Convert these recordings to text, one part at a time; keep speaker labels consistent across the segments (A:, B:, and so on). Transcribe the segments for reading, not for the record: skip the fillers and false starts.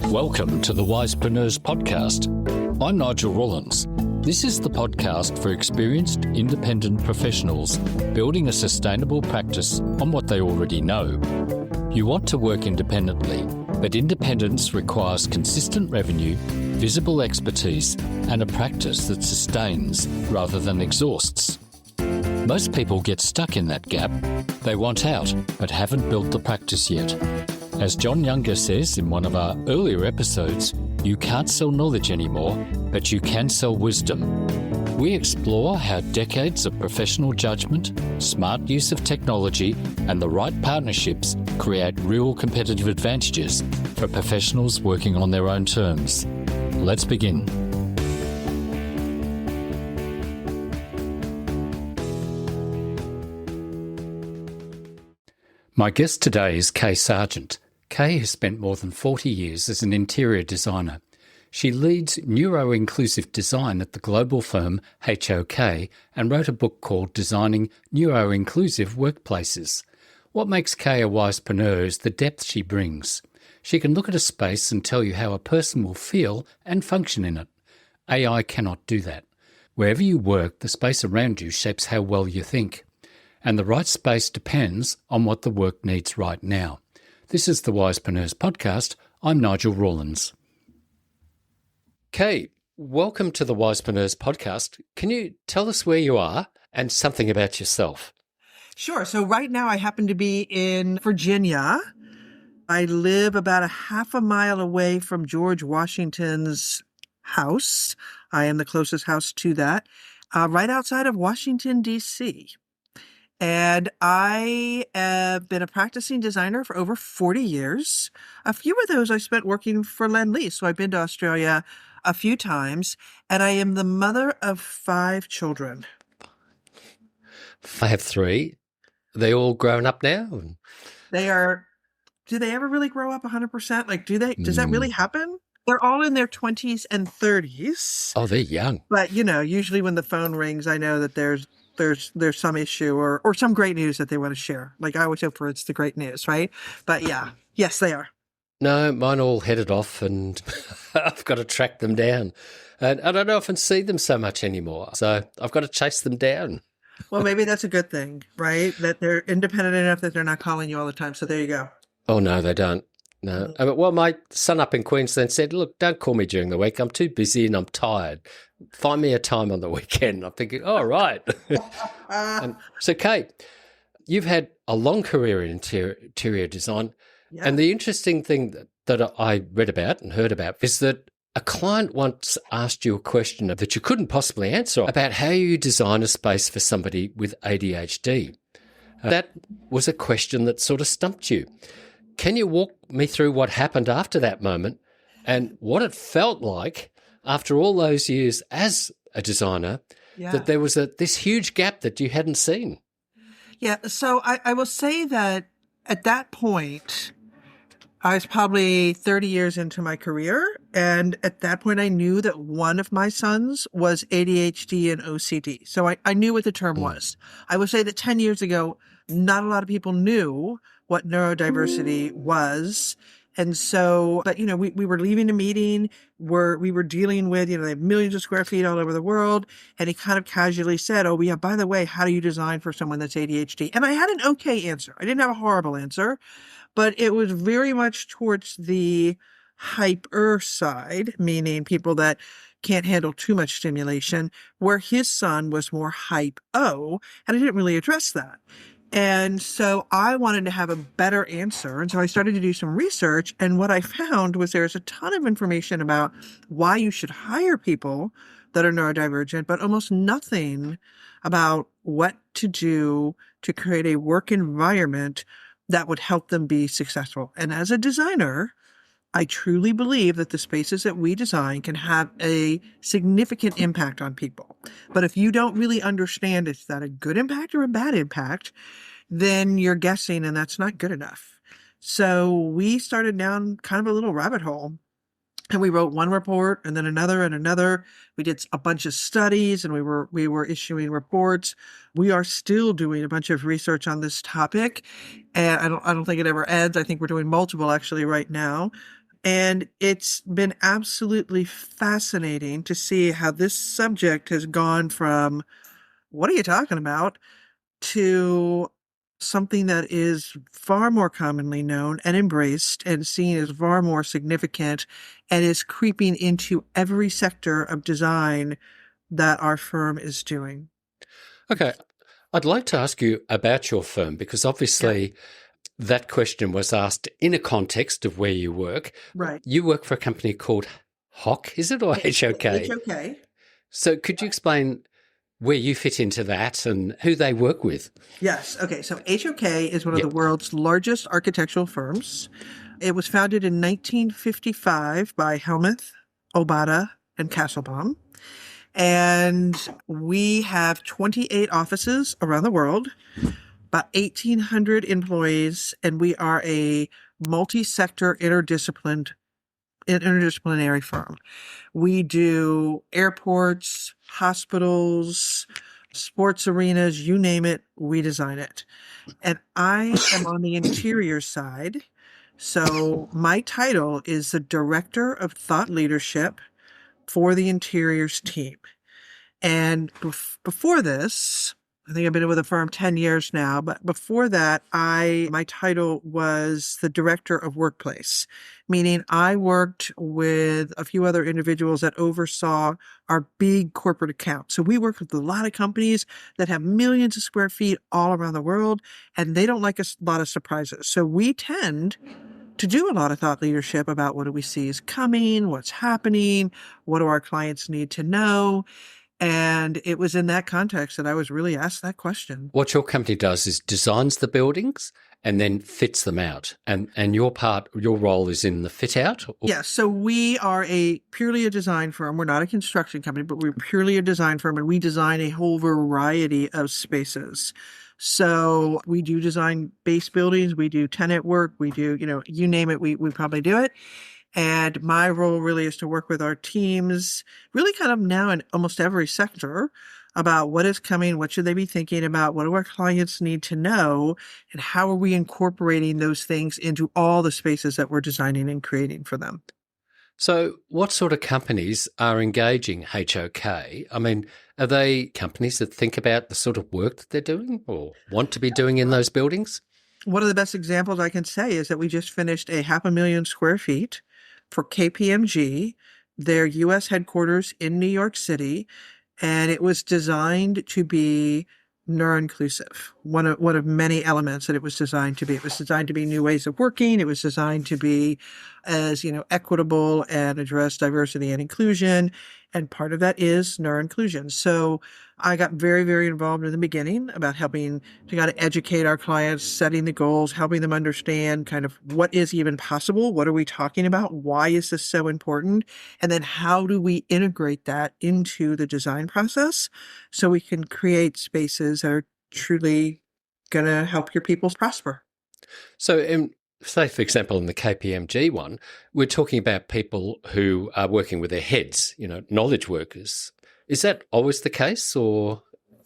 A: Welcome to the Wisepreneurs Podcast. I'm Nigel Rollins. This is the podcast for experienced, independent professionals building a sustainable practice on what they already know. You want to work independently, but independence requires consistent revenue, visible expertise, and a practice that sustains rather than exhausts. Most people get stuck in that gap. They want out, but haven't built the practice yet. As John Younger says in one of our earlier episodes, you can't sell knowledge anymore, but you can sell wisdom. We explore how decades of professional judgment, smart use of technology, and the right partnerships create real competitive advantages for professionals working on their own terms. Let's begin. My guest today is Kay Sargent. Kay has spent more than 40 years as an interior designer. She leads neuroinclusive design at the global firm HOK and wrote a book called Designing Neuroinclusive Workplaces. What makes Kay a wisepreneur is the depth she brings. She can look at a space and tell you how a person will feel and function in it. AI cannot do that. Wherever you work, the space around you shapes how well you think. And the right space depends on what the work needs right now. This is the Wisepreneurs Podcast. I'm Nigel Rollins. Kay, welcome to the Wisepreneurs Podcast. Can you tell us where you are and something about yourself?
B: Sure. So right now I happen to be in Virginia. I live about a half a mile away from George Washington's house. I am the closest house to that, right outside of Washington, D.C. And I have been a practicing designer for over 40 years. A few of those I spent working for Lend-Lease. So I've been to Australia a few times, and I am the mother of 5 children.
A: I have 3. Are they all grown up now?
B: They are. Do they ever really grow up 100%? Like, does that really happen? They're all in their 20s and 30s.
A: Oh, they're young.
B: But, usually when the phone rings, I know that there's some issue or some great news that they want to share. Like I always hope for it's the great news, right? But yeah, yes, they are.
A: No, mine all headed off and I've got to track them down. And I don't often see them so much anymore. So I've got to chase them down.
B: Well, maybe that's a good thing, right? That they're independent enough that they're not calling you all the time. So there you go.
A: Oh, no, they don't. No. Well, my son up in Queensland said, look, don't call me during the week. I'm too busy and I'm tired. Find me a time on the weekend. I'm thinking, oh, right. So, Kate, you've had a long career in interior design. Yeah. And the interesting thing that I read about and heard about is that a client once asked you a question that you couldn't possibly answer about how you design a space for somebody with ADHD. That was a question that sort of stumped you. Can you walk me through what happened after that moment and what it felt like after all those years as a designer, that there was this huge gap that you hadn't seen?
B: Yeah, so I will say that at that point, I was probably 30 years into my career. And at that point, I knew that one of my sons was ADHD and OCD. So I knew what the term was. I would say that 10 years ago, not a lot of people knew what neurodiversity was. And so, but, we were leaving a meeting where we were dealing with, they have millions of square feet all over the world. And he kind of casually said, oh, yeah, by the way, how do you design for someone that's ADHD? And I had an okay answer. I didn't have a horrible answer, but it was very much towards the hyper side, meaning people that can't handle too much stimulation, where his son was more hypo, and I didn't really address that. And so I wanted to have a better answer. And so I started to do some research. And what I found was there's a ton of information about why you should hire people that are neurodivergent, but almost nothing about what to do to create a work environment that would help them be successful. And as a designer, I truly believe that the spaces that we design can have a significant impact on people. But if you don't really understand is that a good impact or a bad impact, then you're guessing, and that's not good enough. So we started down kind of a little rabbit hole, and we wrote one report and then another and another. We did a bunch of studies, and we were issuing reports. We are still doing a bunch of research on this topic, and I don't think it ever ends. I think we're doing multiple actually right now. And it's been absolutely fascinating to see how this subject has gone from, what are you talking about, to something that is far more commonly known and embraced and seen as far more significant, and is creeping into every sector of design that our firm is doing.
A: Okay. I'd like to ask you about your firm, because obviously that question was asked in a context of where you work.
B: Right.
A: You work for a company called HOK, is it, or HOK?
B: HOK.
A: So could you explain where you fit into that and who they work with?
B: Yes. Okay. So HOK is one of the world's largest architectural firms. It was founded in 1955 by Hellmuth, Obata, and Kasselbaum. And we have 28 offices around the world, about 1,800 employees, and we are a multi-sector interdisciplinary firm. We do airports, hospitals, sports arenas, you name it, we design it. And I am on the interior side. So my title is the Director of Thought Leadership for the interiors team. And before this, I think I've been with the firm 10 years now, but before that, my title was the Director of Workplace, meaning I worked with a few other individuals that oversaw our big corporate accounts. So we work with a lot of companies that have millions of square feet all around the world, and they don't like a lot of surprises. So we tend to do a lot of thought leadership about what do we see is coming, what's happening, what do our clients need to know. And it was in that context that I was really asked that question.
A: What your company does is designs the buildings and then fits them out. And your role is in the fit out?
B: Yes. So we are purely a design firm. We're not a construction company, but we're purely a design firm, and we design a whole variety of spaces. So we do design base buildings, we do tenant work, we do, you name it, we probably do it. And my role really is to work with our teams, really kind of now in almost every sector, about what is coming, what should they be thinking about, what do our clients need to know, and how are we incorporating those things into all the spaces that we're designing and creating for them.
A: So what sort of companies are engaging HOK? I mean, are they companies that think about the sort of work that they're doing or want to be doing in those buildings?
B: One of the best examples I can say is that we just finished a 500,000 square feet for KPMG, their U.S. headquarters in New York City, and it was designed to be neuroinclusive, one of many elements that it was designed to be. It was designed to be new ways of working. It was designed to be as, equitable and address diversity and inclusion. And part of that is neuroinclusion. So I got very, very involved in the beginning about helping to kind of educate our clients, setting the goals, helping them understand kind of what is even possible. What are we talking about? Why is this so important? And then how do we integrate that into the design process so we can create spaces that are truly going to help your people prosper?
A: So say, for example, in the KPMG one, we're talking about people who are working with their heads, knowledge workers. Is that always the case, or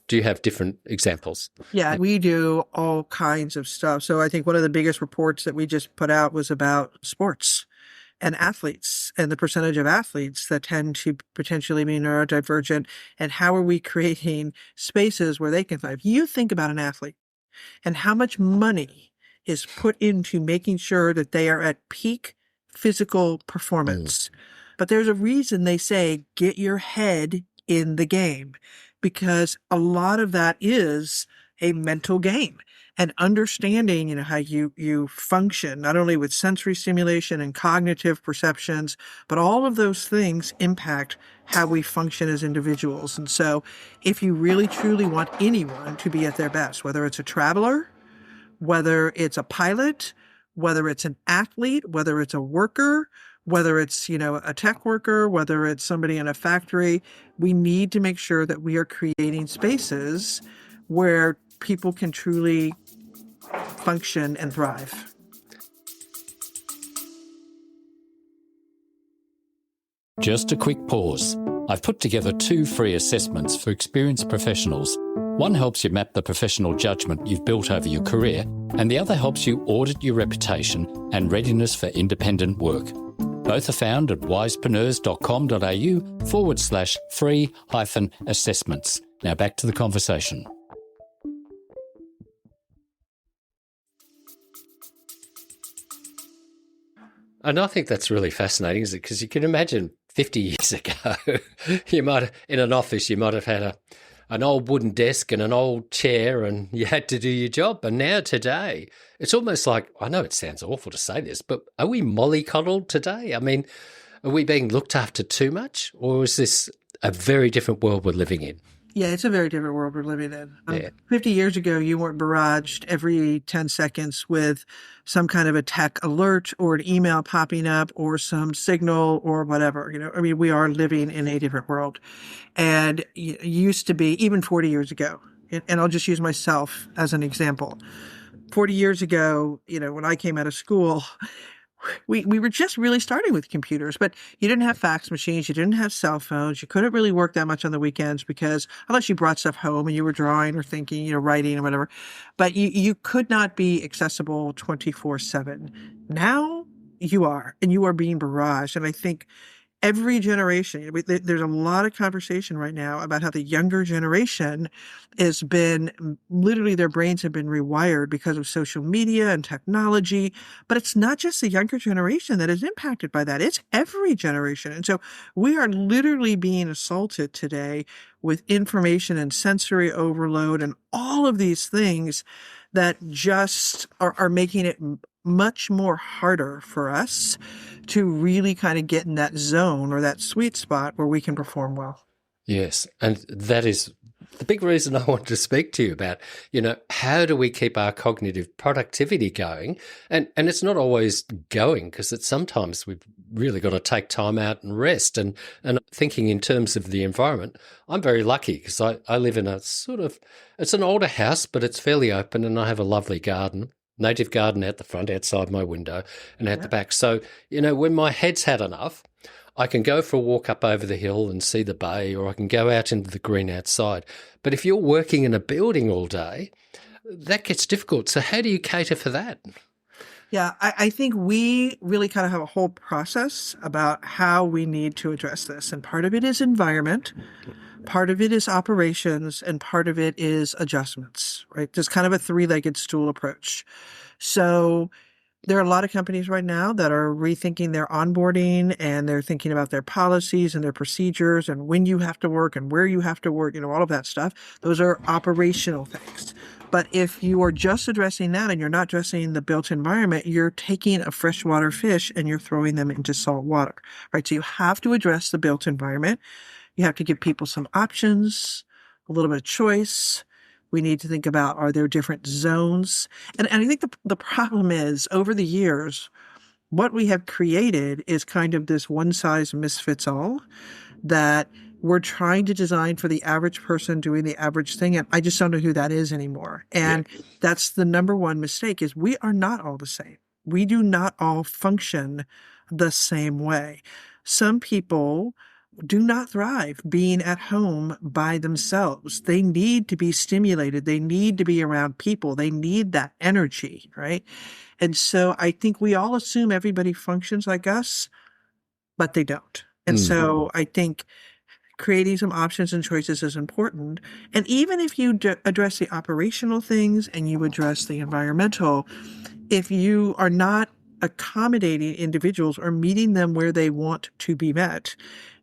A: do you have different examples?
B: Yeah, we do all kinds of stuff. So I think one of the biggest reports that we just put out was about sports and athletes and the percentage of athletes that tend to potentially be neurodivergent, and how are we creating spaces where they can thrive. You think about an athlete and how much money is put into making sure that they are at peak physical performance. But there's a reason they say, get your head in the game, because a lot of that is a mental game, and understanding, how you function, not only with sensory stimulation and cognitive perceptions, but all of those things impact how we function as individuals. And so if you really truly want anyone to be at their best, whether it's a traveler, whether it's a pilot, whether it's an athlete, whether it's a worker, whether it's, a tech worker, whether it's somebody in a factory, we need to make sure that we are creating spaces where people can truly function and thrive.
A: Just a quick pause. I've put together 2 free assessments for experienced professionals. One helps you map the professional judgment you've built over your career, and the other helps you audit your reputation and readiness for independent work. Both are found at wisepreneurs.com.au/free-assessments. Now back to the conversation. And I think that's really fascinating, isn't it? Because you can imagine 50 years ago, in an office, you might have had an old wooden desk and an old chair and you had to do your job. And now today, it's almost like, I know it sounds awful to say this, but are we mollycoddled today? I mean, are we being looked after too much? Or is this a very different world we're living in?
B: Yeah, it's a very different world we're living in.
A: Yeah.
B: 50 years ago, you weren't barraged every 10 seconds with some kind of a tech alert or an email popping up or some signal or whatever. We are living in a different world. And it used to be, even 40 years ago, and I'll just use myself as an example. 40 years ago, when I came out of school, we were just really starting with computers, but you didn't have fax machines, you didn't have cell phones, you couldn't really work that much on the weekends because unless you brought stuff home and you were drawing or thinking, writing or whatever, but you could not be accessible 24/7. Now you are, and you are being barraged. And I think every generation, there's a lot of conversation right now about how the younger generation has been, literally their brains have been rewired because of social media and technology. But it's not just the younger generation that is impacted by that. It's every generation. And so we are literally being assaulted today with information and sensory overload and all of these things that just are making it much more harder for us to really kind of get in that zone or that sweet spot where we can perform well.
A: Yes, and that is the big reason I wanted to speak to you about, how do we keep our cognitive productivity going? And it's not always going, because sometimes we've really got to take time out and rest. And thinking in terms of the environment, I'm very lucky because I live in a it's an older house, but it's fairly open and I have a lovely garden. Native garden out the front, outside my window, and at the back. So, when my head's had enough, I can go for a walk up over the hill and see the bay, or I can go out into the green outside. But if you're working in a building all day, that gets difficult. So how do you cater for that?
B: Yeah, I think we really kind of have a whole process about how we need to address this. And part of it is environment, part of it is operations, and part of it is adjustments, right? There's kind of a three-legged stool approach. So there are a lot of companies right now that are rethinking their onboarding, and they're thinking about their policies and their procedures and when you have to work and where you have to work, all of that stuff. Those are operational things. But if you are just addressing that and you're not addressing the built environment, you're taking a freshwater fish and you're throwing them into salt water, right? So you have to address the built environment. You have to give people some options, a little bit of choice. We need to think about, are there different zones? And I think the problem is, over the years, what we have created is kind of this one-size-fits-all that we're trying to design for the average person doing the average thing. And I just don't know who that is anymore. And that's the number one mistake, is we are not all the same. We do not all function the same way. Some people do not thrive being at home by themselves. They need to be stimulated. They need to be around people. They need that energy, right? And so I think we all assume everybody functions like us, but they don't. And so I think creating some options and choices is important. And even if you address the operational things and you address the environmental, if you are not accommodating individuals or meeting them where they want to be met,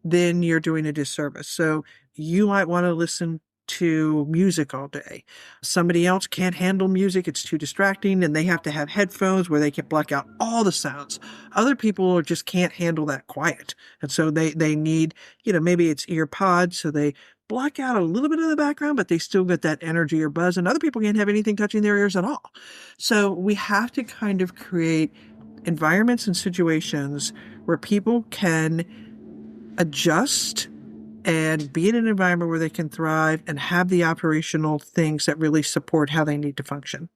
B: then you're doing a disservice. So you might want to listen to music all day. Somebody else can't handle music. It's too distracting, and they have to have headphones where they can block out all the sounds. Other people just can't handle that quiet. And so they need, maybe it's ear pods, so they block out a little bit of the background, but they still get that energy or buzz. And other people can't have anything touching their ears at all. So we have to kind of create environments and situations where people can adjust and be in an environment where they can thrive and have the operational things that really support how they need to function.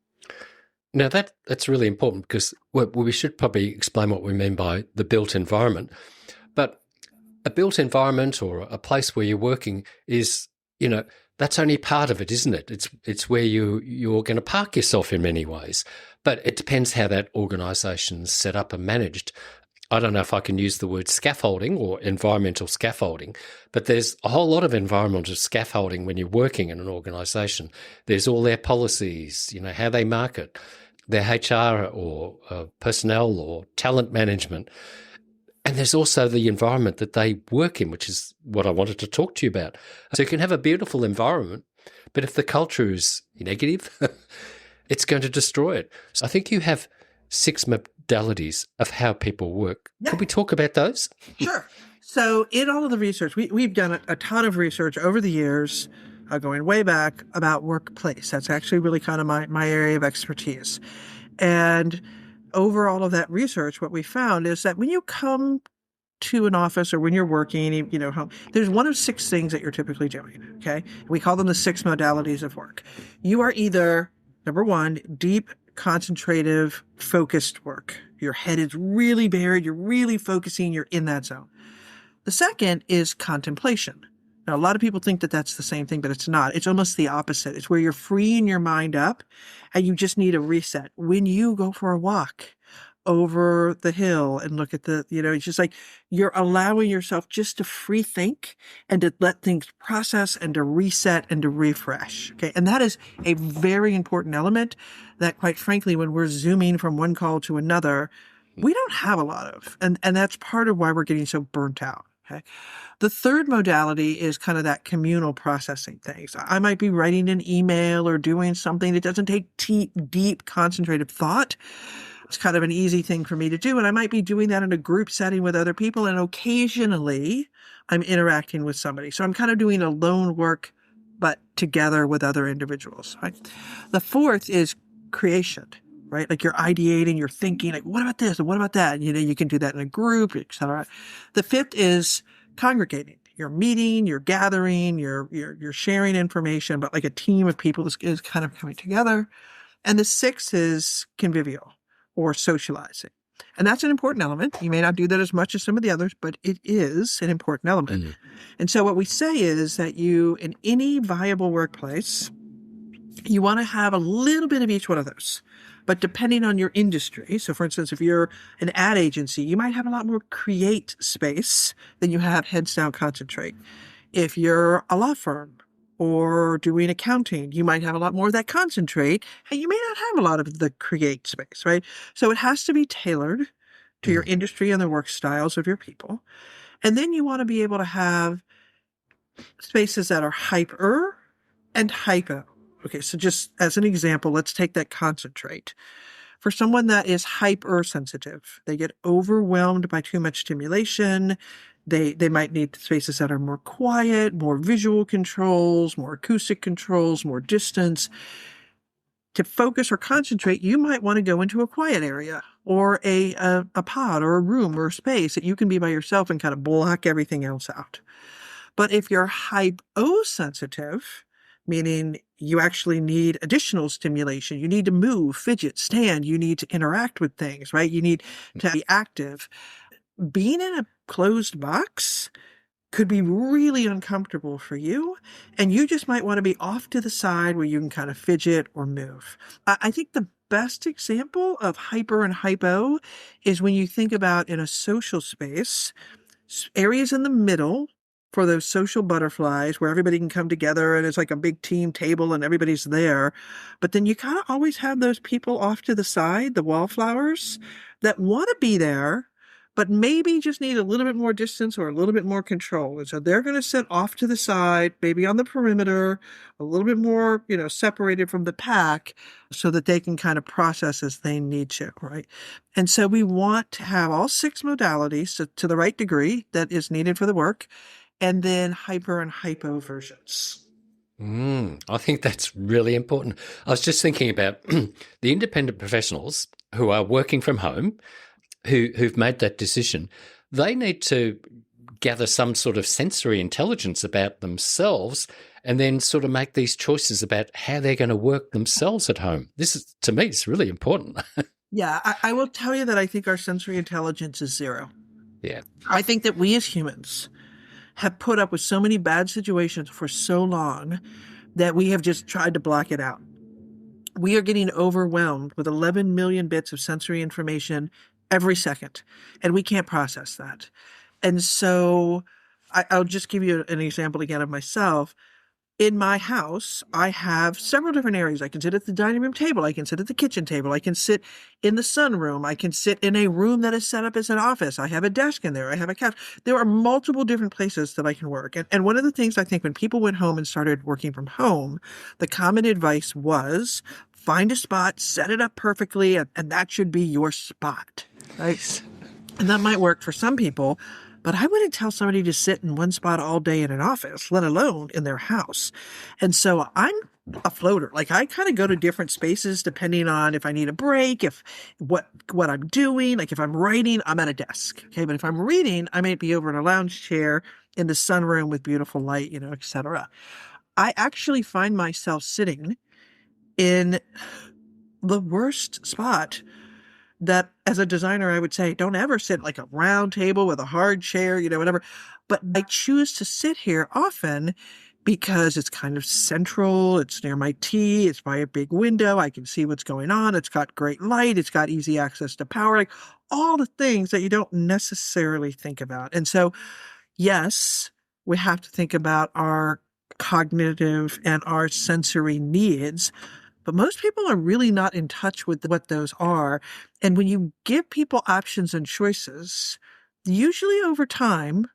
A: Now, that's really important, because we should probably explain what we mean by the built environment. But a built environment, or a place where you're working, is, that's only part of it, isn't it? It's where you're going to park yourself in many ways. But it depends how that organisation's set up and managed. I don't know if I can use the word scaffolding or environmental scaffolding, but there's a whole lot of environmental scaffolding when you're working in an organisation. There's all their policies, how they market, their HR or personnel or talent management. And there's also the environment that they work in, which is what I wanted to talk to you about. So you can have a beautiful environment, but if the culture is negative, it's going to destroy it. So I think you have 6 modalities of how people work.
B: Yeah.
A: Could we talk about those?
B: Sure. So in all of the research, we've done a ton of research over the years, going way back, about workplace. That's actually really kind of my area of expertise. And over all of that research, what we found is that when you come to an office or when you're working, home, there's one of 6 things that you're typically doing, okay? We call them the 6 modalities of work. You are either, number 1, deep, concentrative, focused work. Your head is really buried, you're really focusing, you're in that zone. The second is contemplation. Now, a lot of people think that that's the same thing, but it's not. It's almost the opposite. It's where you're freeing your mind up and you just need a reset. When you go for a walk over the hill and look at it's just like you're allowing yourself just to free think and to let things process and to reset and to refresh. Okay. And that is a very important element that, quite frankly, when we're zooming from one call to another, we don't have a lot of. And that's part of why we're getting so burnt out. Okay. The third modality is kind of that communal processing thing. So I might be writing an email or doing something that doesn't take deep, concentrated thought. It's kind of an easy thing for me to do. And I might be doing that in a group setting with other people. And occasionally I'm interacting with somebody. So I'm kind of doing alone work, but together with other individuals. Right? The fourth is creation, right? Like you're ideating, you're thinking, like, what about this? And what about that? You can do that in a group, et cetera. The fifth is congregating. You're meeting, you're gathering, you're sharing information, but like a team of people is kind of coming together. And the sixth is convivial, or socializing. And that's an important element. You may not do that as much as some of the others, but it is an important element. Mm-hmm. And so what we say is that in any viable workplace, you want to have a little bit of each one of those. But depending on your industry, so for instance, if you're an ad agency, you might have a lot more create space than you have heads down concentrate. If you're a law firm, or doing accounting, you might have a lot more of that concentrate, and you may not have a lot of the create space, right? So it has to be tailored to your industry and the work styles of your people. And then you want to be able to have spaces that are hyper and hypo. Okay, so just as an example, let's take that concentrate. For someone that is hypersensitive, they get overwhelmed by too much stimulation. They might need spaces that are more quiet, more visual controls, more acoustic controls, more distance. To focus or concentrate, you might want to go into a quiet area or a pod or a room or a space that you can be by yourself and kind of block everything else out. But if you're hyposensitive, meaning you actually need additional stimulation, you need to move, fidget, stand, you need to interact with things, right? You need to be active. Being in a closed box could be really uncomfortable for you, and you just might want to be off to the side where you can kind of fidget or move. I think the best example of hyper and hypo is when you think about in a social space, areas in the middle for those social butterflies where everybody can come together and it's like a big team table and everybody's there. But then you kind of always have those people off to the side, the wallflowers, that want to be there, but maybe just need a little bit more distance or a little bit more control. And so they're going to sit off to the side, maybe on the perimeter, a little bit more, separated from the pack so that they can kind of process as they need to, right? And so we want to have all 6 modalities to the right degree that is needed for the work, and then hyper and hypo versions.
A: I think that's really important. I was just thinking about the independent professionals who are working from home, who've made that decision. They need to gather some sort of sensory intelligence about themselves and then sort of make these choices about how they're going to work themselves at home. This is, to me, it's really important.
B: Yeah, I will tell you that I think our sensory intelligence is 0.
A: Yeah.
B: I think that we as humans have put up with so many bad situations for so long that we have just tried to block it out. We are getting overwhelmed with 11 million bits of sensory information every second, and we can't process that. And so I'll just give you an example again of myself. In my house, I have several different areas. I can sit at the dining room table. I can sit at the kitchen table. I can sit in the sunroom. I can sit in a room that is set up as an office. I have a desk in there. I have a couch. There are multiple different places that I can work. And one of the things I think when people went home and started working from home, the common advice was find a spot, set it up perfectly, and that should be your spot, right? And that might work for some people. But I wouldn't tell somebody to sit in one spot all day in an office, let alone in their house. And so I'm a floater. Like I kind of go to different spaces depending on if I need a break, if what I'm doing. Like if I'm writing, I'm at a desk. Okay. But if I'm reading, I might be over in a lounge chair in the sunroom with beautiful light, et cetera. I actually find myself sitting in the worst spot that as a designer, I would say, don't ever sit like a round table with a hard chair, whatever. But I choose to sit here often because it's kind of central. It's near my tea. It's by a big window. I can see what's going on. It's got great light. It's got easy access to power, like all the things that you don't necessarily think about. And so, yes, we have to think about our cognitive and our sensory needs. But most people are really not in touch with what those are. And when you give people options and choices, usually over time,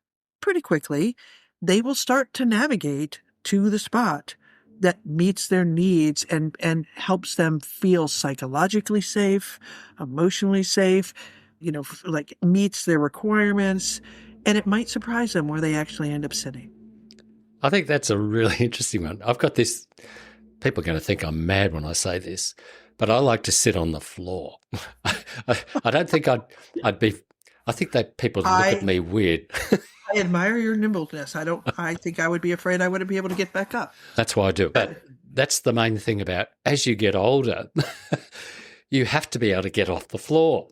B: pretty quickly, they will start to navigate to the spot that meets their needs and helps them feel psychologically safe, emotionally safe, like meets their requirements. And it might surprise them where they actually end up sitting.
A: I think that's a really interesting one. I've got this. People are going to think I'm mad when I say this, but I like to sit on the floor. I don't think I'd be. I think that people look at me weird.
B: I admire your nimbleness. I think I would be afraid I wouldn't be able to get back up.
A: That's why I do. But that's the main thing about as you get older, you have to be able to get off the floor.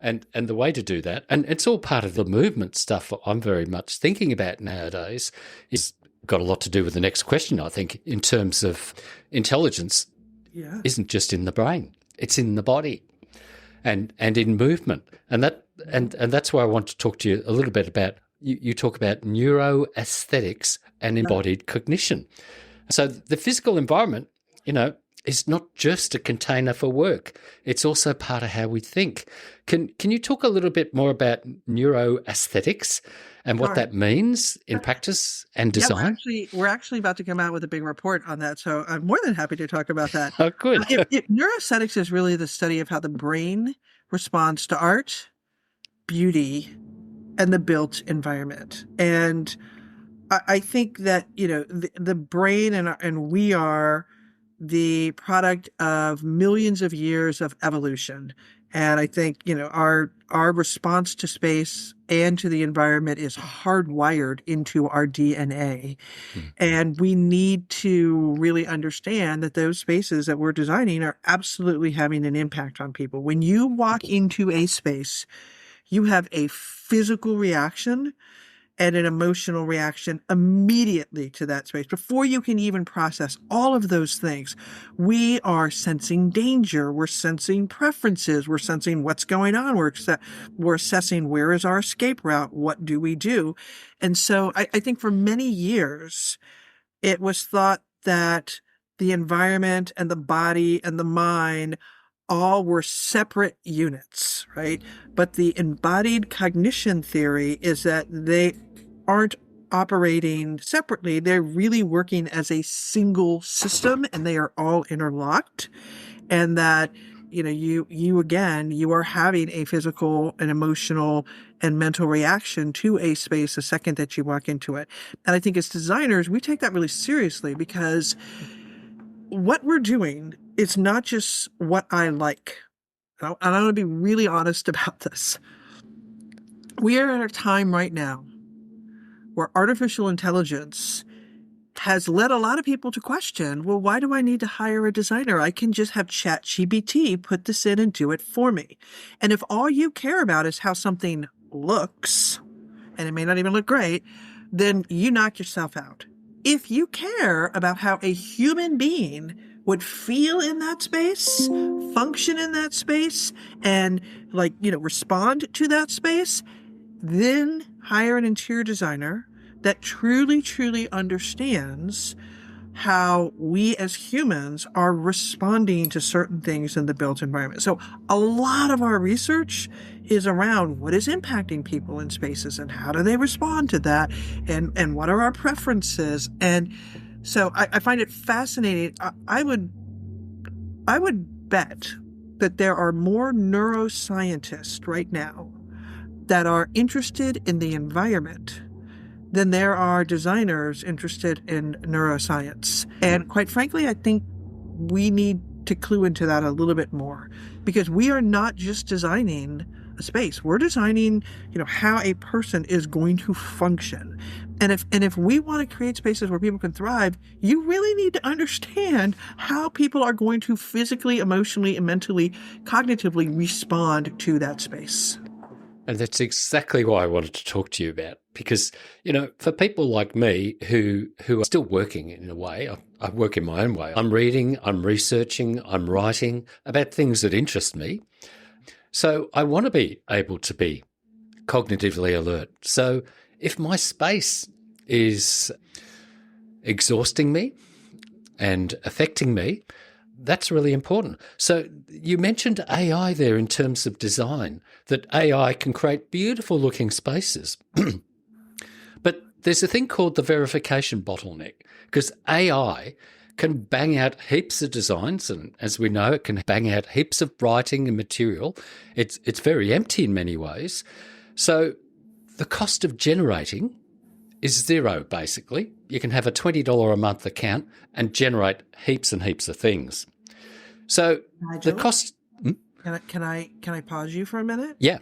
A: And the way to do that, and it's all part of the movement stuff I'm very much thinking about nowadays, is got a lot to do with the next question, I think, in terms of intelligence.
B: Yeah.
A: Isn't just in the brain, it's in the body and in movement. And that's why I want to talk to you a little bit about, you talk about neuroaesthetics and embodied cognition. So the physical environment, is not just a container for work. It's also part of how we think. Can you talk a little bit more about neuroaesthetics and what that means in practice and design?
B: Yeah, we're actually about to come out with a big report on that, so I'm more than happy to talk about that.
A: Oh, good.
B: Neuroaesthetics is really the study of how the brain responds to art, beauty, and the built environment. And I think that, the brain and we are the product of millions of years of evolution. And I think, our response to space and to the environment is hardwired into our DNA. Mm-hmm. And we need to really understand that those spaces that we're designing are absolutely having an impact on people. When you walk into a space, you have a physical reaction and an emotional reaction immediately to that space. Before you can even process all of those things, we are sensing danger. We're sensing preferences. We're sensing what's going on. We're assessing where is our escape route? What do we do? And so I think for many years, it was thought that the environment and the body and the mind all were separate units, right? But the embodied cognition theory is that they aren't operating separately. They're really working as a single system, and they are all interlocked. And that, you are having a physical and emotional and mental reaction to a space the second that you walk into it. And I think as designers, we take that really seriously, because what we're doing is not just what I like. And I want to be really honest about this. We are at a time right now where artificial intelligence has led a lot of people to question, well, why do I need to hire a designer? I can just have ChatGPT put this in and do it for me. And if all you care about is how something looks, and it may not even look great, then you knock yourself out. If you care about how a human being would feel in that space, function in that space, and respond to that space, then hire an interior designer that truly, truly understands how we as humans are responding to certain things in the built environment. So a lot of our research is around what is impacting people in spaces and how do they respond to that, and what are our preferences. And so I find it fascinating. I would bet that there are more neuroscientists right now that are interested in the environment than there are designers interested in neuroscience. And quite frankly, I think we need to clue into that a little bit more, because we are not just designing a space. We're designing, how a person is going to function. And if we want to create spaces where people can thrive, you really need to understand how people are going to physically, emotionally, and mentally, cognitively respond to that space.
A: And that's exactly why I wanted to talk to you about, because, for people like me who are still working in a way, I work in my own way. I'm reading, I'm researching, I'm writing about things that interest me. So I want to be able to be cognitively alert. So if my space is exhausting me and affecting me, that's really important. So you mentioned AI there in terms of design, that AI can create beautiful looking spaces. But there's a thing called the verification bottleneck, because AI can bang out heaps of designs, and as we know, it can bang out heaps of writing and material. It's very empty in many ways. So the cost of generating is zero, basically. You can have a $20 a month account and generate heaps and heaps of things. So
B: Nigel,
A: the cost...
B: Can I pause you for a minute?
A: Yeah.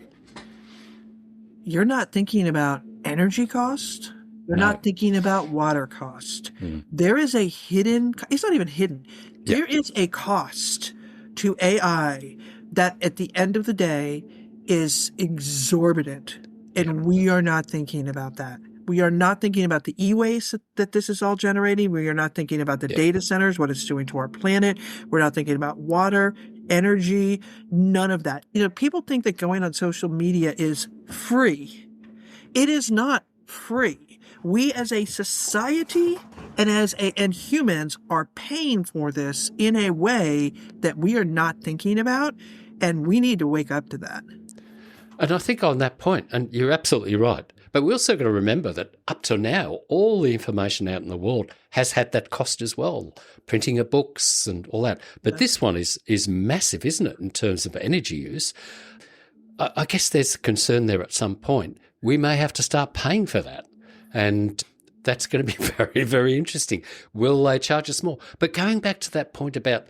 B: You're not thinking about energy cost. You're not thinking about water cost. There is a hidden, it's not even hidden.
A: Yeah.
B: There is a cost to AI that at the end of the day is exorbitant. And we are not thinking about that. We are not thinking about the e-waste that this is all generating. We are not thinking about the data centers, what it's doing to our planet. We're not thinking about water, energy, none of that. People think that going on social media is free. It is not free. We as a society and humans are paying for this in a way that we are not thinking about, and we need to wake up to that.
A: And I think on that point, and you're absolutely right, but we also got to remember that up to now, all the information out in the world has had that cost as well, printing of books and all that. But this one is massive, isn't it, in terms of energy use? I guess there's a concern there at some point. We may have to start paying for that. And that's going to be very, very interesting. Will they charge us more? But going back to that point about,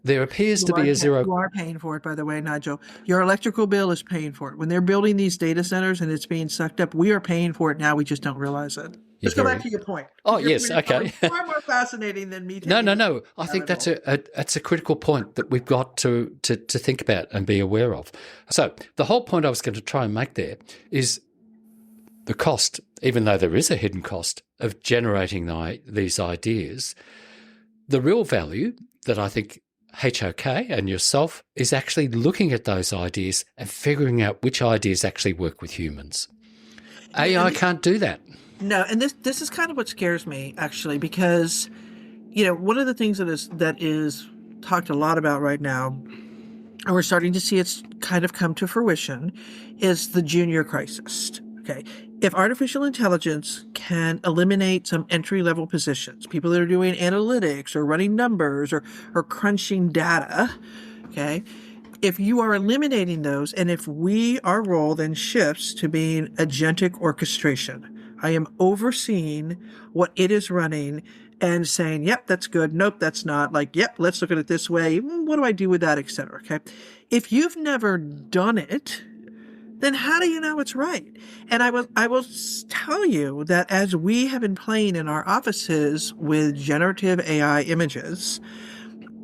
A: there appears to be a zero...
B: You are paying for it, by the way, Nigel. Your electrical bill is paying for it. When they're building these data centers and it's being sucked up, we are paying for it now. We just don't realize it. Let's go back to your point.
A: Oh, yes, okay.
B: Far more fascinating than me.
A: No. I think that's a critical point that we've got to think about and be aware of. So the whole point I was going to try and make there is the cost, even though there is a hidden cost of generating these ideas, the real value that I think HOK and yourself is actually looking at those ideas and figuring out which ideas actually work with humans. AI can't do that.
B: No, and this is kind of what scares me, actually, because, one of the things that is talked a lot about right now, and we're starting to see it's kind of come to fruition, is the junior crisis. Okay. If artificial intelligence can eliminate some entry-level positions, people that are doing analytics or running numbers or crunching data, okay, if you are eliminating those, and if our role then shifts to being agentic orchestration, I am overseeing what it is running and saying, yep, that's good. Nope, that's not. Yep, let's look at it this way. What do I do with that, et cetera, okay? If you've never done it, then how do you know it's right? And I will tell you that as we have been playing in our offices with generative AI images,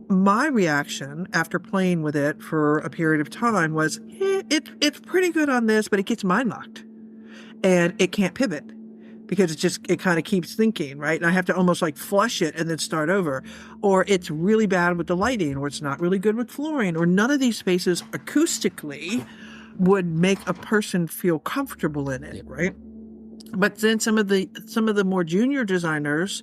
B: my reaction after playing with it for a period of time was, it's pretty good on this, but it gets mind locked and it can't pivot because it kind of keeps thinking, right? And I have to almost like flush it and then start over. Or it's really bad with the lighting, or it's not really good with flooring, or none of these spaces acoustically would make a person feel comfortable in it, right? But then some of the more junior designers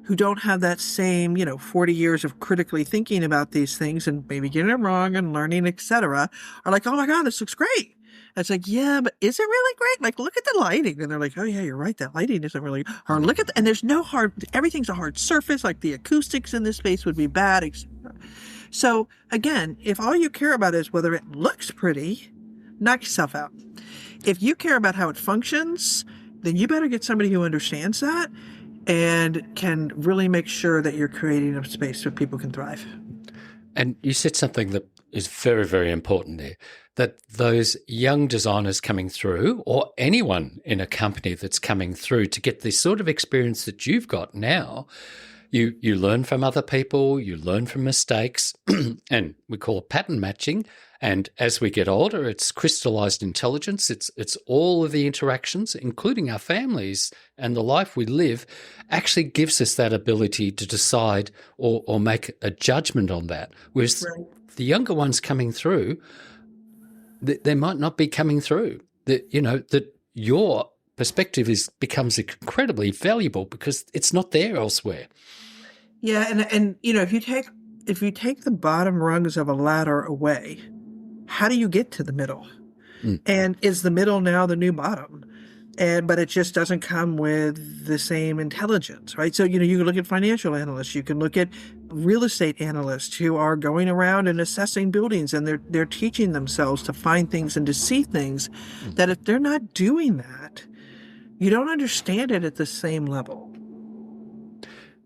B: who don't have that same, 40 years of critically thinking about these things and maybe getting them wrong and learning, etc., are like, oh my God, this looks great. And it's like, yeah, but is it really great? Like, look at the lighting. And they're like, oh yeah, you're right. That lighting isn't really, or look at, and there's no everything's a hard surface. Like the acoustics in this space would be bad, etc. So again, if all you care about is whether it looks pretty, knock yourself out. If you care about how it functions, then you better get somebody who understands that and can really make sure that you're creating a space where people can thrive.
A: And you said something that is very, very important there, that those young designers coming through, or anyone in a company that's coming through to get this sort of experience that you've got now, you learn from other people, you learn from mistakes, and we call it pattern matching. And as we get older, it's crystallized intelligence. It's all of the interactions, including our families and the life we live, actually gives us that ability to decide or make a judgment on that. Whereas the younger ones coming through, they might not be coming through. That your perspective becomes incredibly valuable because it's not there elsewhere.
B: Yeah, and if you take the bottom rungs of a ladder away, how do you get to the middle? And is the middle now the new bottom? But it just doesn't come with the same intelligence, right? So, you can look at financial analysts, you can look at real estate analysts who are going around and assessing buildings, and they're teaching themselves to find things and to see things that if they're not doing that, you don't understand it at the same level.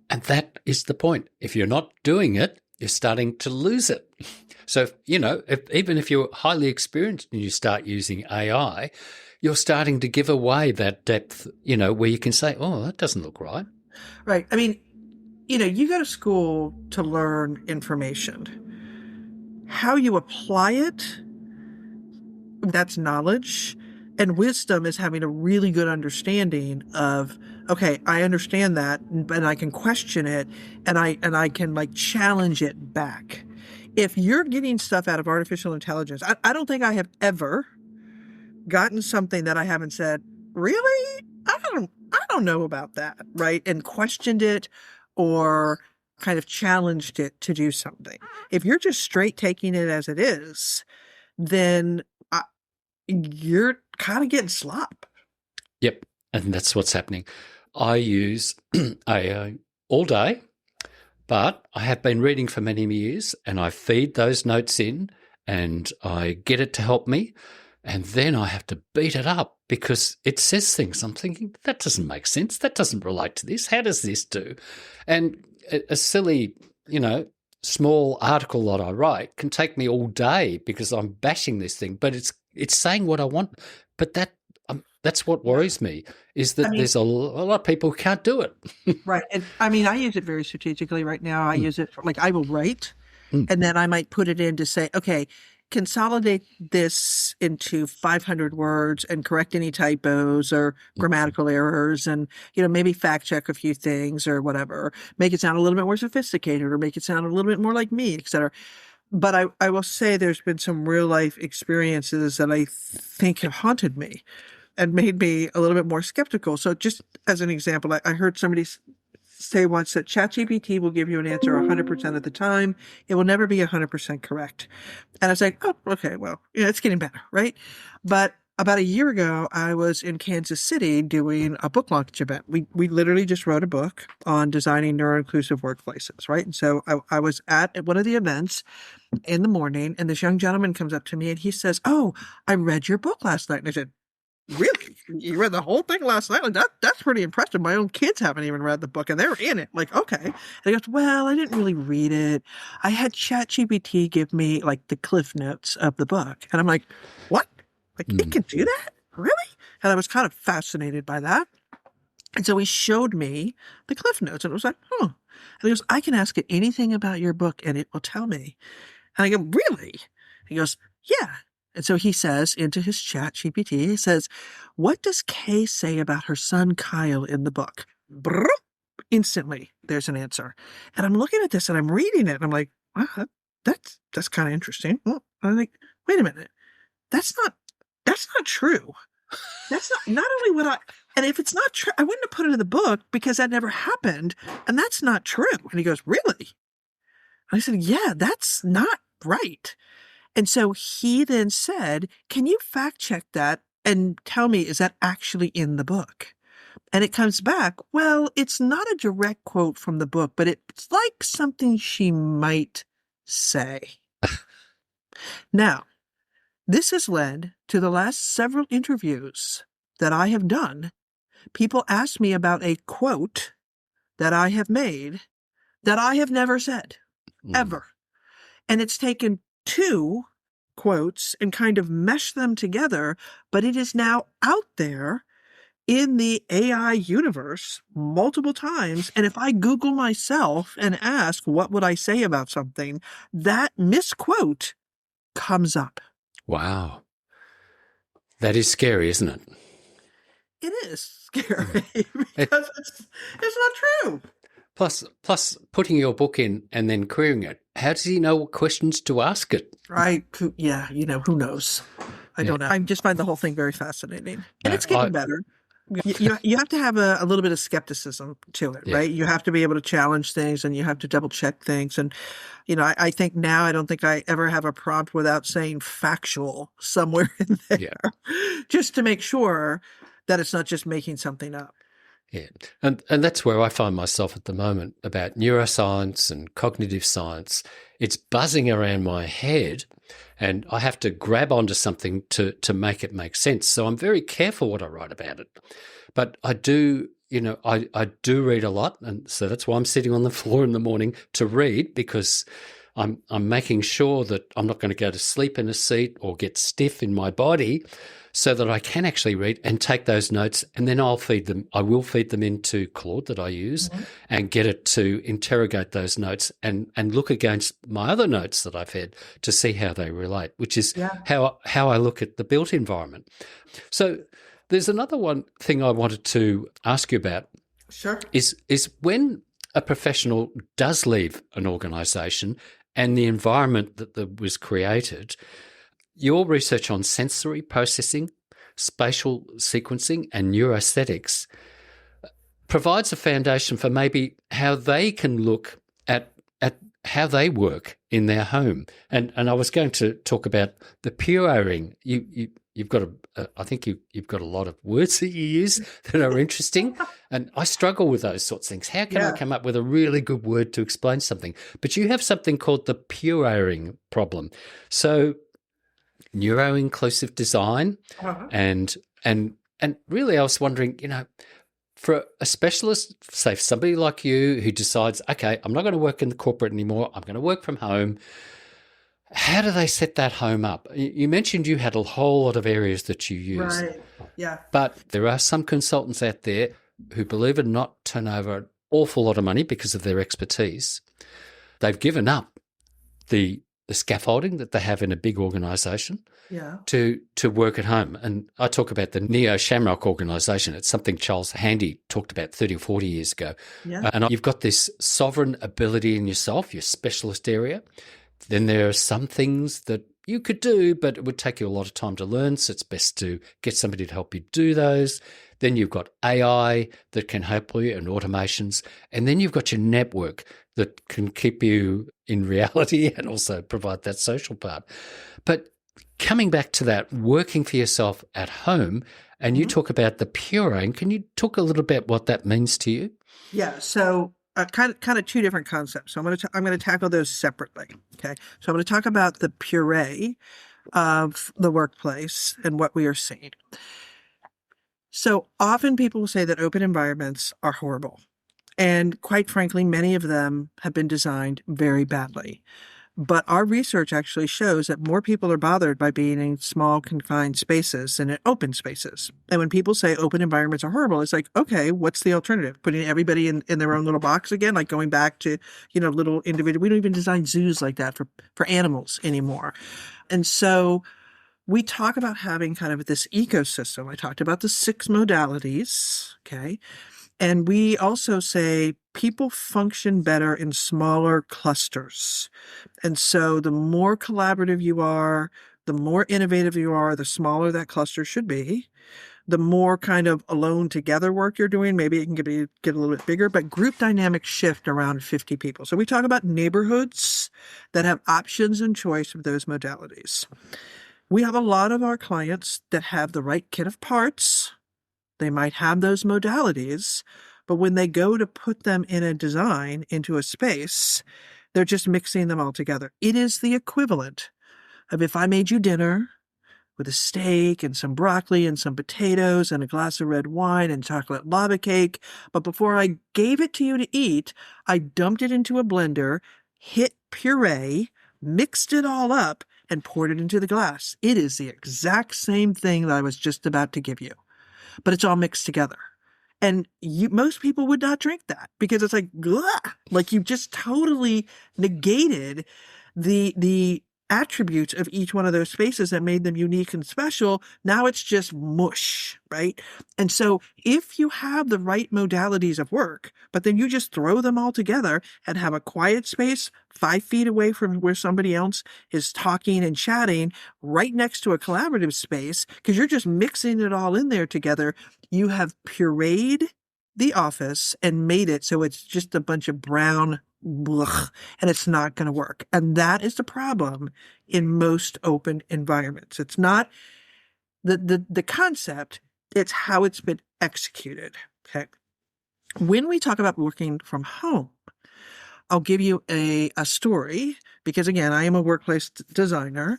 A: And that is the point. If you're not doing it, you're starting to lose it. So, even if you're highly experienced and you start using AI, you're starting to give away that depth, where you can say, oh, that doesn't look right.
B: Right. I mean, you go to school to learn information. How you apply it, that's knowledge. And wisdom is having a really good understanding of, okay, I understand that, and I can question it, and I can like challenge it back. If you're getting stuff out of artificial intelligence, I don't think I have ever gotten something that I haven't said, really? I don't know about that, right? And questioned it or kind of challenged it to do something. If you're just straight taking it as it is, then you're kind of getting slop.
A: Yep. And that's what's happening. I use AI all day, but I have been reading for many years, and I feed those notes in and I get it to help me. And then I have to beat it up because it says things. I'm thinking, that doesn't make sense. That doesn't relate to this. How does this do? And a silly, small article that I write can take me all day because I'm bashing this thing, but it's saying what I want. But that's what worries me, is that there's a lot of people who can't do it.
B: Right. And I use it very strategically right now. I use it for, I will write, and then I might put it in to say, okay, consolidate this into 500 words and correct any typos or grammatical errors, and maybe fact check a few things or whatever, make it sound a little bit more sophisticated or make it sound a little bit more like me, etc. But I will say there's been some real life experiences that I think have haunted me and made me a little bit more skeptical. So just as an example, I heard somebody say once that ChatGPT will give you an answer 100% of the time. It will never be 100% correct. And I was like, oh, okay, well, it's getting better, right? But about a year ago, I was in Kansas City doing a book launch event. We literally just wrote a book on designing neuroinclusive workplaces, right? And so I was at one of the events in the morning, and this young gentleman comes up to me and he says, oh, I read your book last night. And I said, really? You read the whole thing last night? Like that's pretty impressive. My own kids haven't even read the book and they're in it. Like, okay. And he goes, well, I didn't really read it. I had ChatGPT give me like the cliff notes of the book. And I'm like, what? Like it can do that? Really? And I was kind of fascinated by that. And so he showed me the cliff notes and it was like, huh. And he goes, I can ask it anything about your book and it will tell me. And I go, really? He goes, yeah. And so he says into his chat GPT, he says, what does Kay say about her son Kyle in the book? Brrr, instantly, there's an answer. And I'm looking at this and I'm reading it and I'm like, wow, that's kind of interesting. Well, I'm like, wait a minute. That's not true. That's not only what and if it's not true, I wouldn't have put it in the book because that never happened. And that's not true. And he goes, really? And I said, yeah, that's not right. And so he then said, can you fact check that and tell me, is that actually in the book? And it comes back, well, it's not a direct quote from the book, but it's like something she might say. Now, this has led to the last several interviews that I have done. People ask me about a quote that I have made that I have never said, ever. And it's taken 2 quotes and kind of meshed them together, but it is now out there in the AI universe multiple times. And if I Google myself and ask, what would I say about something, that misquote comes up.
A: Wow. That is scary, isn't it?
B: It is scary because it's not true.
A: Plus, putting your book in and then querying it, how does he know what questions to ask it?
B: Right. Yeah. Who knows? I don't know. I just find the whole thing very fascinating. And it's getting better. You have to have a little bit of skepticism to it, right? You have to be able to challenge things and you have to double check things. And, I think now I don't think I ever have a prompt without saying factual somewhere in there just to make sure that it's not just making something up.
A: Yeah. And that's where I find myself at the moment about neuroscience and cognitive science. It's buzzing around my head and I have to grab onto something to make it make sense. So I'm very careful what I write about it. But I do, I do read a lot. And so that's why I'm sitting on the floor in the morning to read, because I'm making sure that I'm not going to go to sleep in a seat or get stiff in my body, so that I can actually read and take those notes, and then I will feed them into Claude that I use and get it to interrogate those notes and look against my other notes that I've had to see how they relate, which is how I look at the built environment. So there's another one thing I wanted to ask you about.
B: Sure.
A: Is when a professional does leave an organisation and the environment that was created, your research on sensory processing, spatial sequencing, and neuroaesthetics provides a foundation for maybe how they can look at how they work in their home. And I was going to talk about the pureing. You've got I think you've got a lot of words that you use that are interesting, and I struggle with those sorts of things. How can I come up with a really good word to explain something? But you have something called the pureing problem. So neuroinclusive design, and really, I was wondering, for a specialist, say somebody like you who decides, okay, I'm not going to work in the corporate anymore, I'm going to work from home. How do they set that home up? You mentioned you had a whole lot of areas that you use.
B: Right, yeah.
A: But there are some consultants out there who, believe it or not, turn over an awful lot of money because of their expertise. They've given up the scaffolding that they have in a big organisation to work at home. And I talk about the Neo Shamrock organisation. It's something Charles Handy talked about 30 or 40 years ago. Yeah. And you've got this sovereign ability in yourself, your specialist area. Then there are some things that you could do, but it would take you a lot of time to learn, so it's best to get somebody to help you do those. Then you've got AI that can help you and automations. And then you've got your network that can keep you in reality and also provide that social part. But coming back to that, working for yourself at home, and you talk about the pureing, can you talk a little bit what that means to you?
B: Yeah, so kind of 2 different concepts. So I'm going to tackle those separately. Okay, so I'm going to talk about the puree of the workplace and what we are seeing. So often people will say that open environments are horrible. And quite frankly, many of them have been designed very badly. But our research actually shows that more people are bothered by being in small, confined spaces than in open spaces. And when people say open environments are horrible, it's like, okay, what's the alternative? Putting everybody in their own little box again, like going back to, little individual. We don't even design zoos like that for animals anymore. And so we talk about having kind of this ecosystem. I talked about the 6 modalities, okay? And we also say people function better in smaller clusters. And so the more collaborative you are, the more innovative you are, the smaller that cluster should be. The more kind of alone together work you're doing, maybe it can get a little bit bigger, but group dynamics shift around 50 people. So we talk about neighborhoods that have options and choice of those modalities. We have a lot of our clients that have the right kit of parts. They might have those modalities, but when they go to put them in a design into a space, they're just mixing them all together. It is the equivalent of if I made you dinner with a steak and some broccoli and some potatoes and a glass of red wine and chocolate lava cake. But before I gave it to you to eat, I dumped it into a blender, hit puree, mixed it all up, and poured it into the glass. It is the exact same thing that I was just about to give you, but it's all mixed together. And most people would not drink that because it's like, ugh, like you've just totally negated the attributes of each one of those spaces that made them unique and special. Now it's just mush, right? And so if you have the right modalities of work, but then you just throw them all together and have a quiet space 5 feet away from where somebody else is talking and chatting right next to a collaborative space, because you're just mixing it all in there together, you have pureed the office and made it so it's just a bunch of brown blech, and it's not going to work. And that is the problem in most open environments. It's not the concept, it's how it's been executed. Okay. When we talk about working from home, I'll give you a story because, again, I am a workplace designer,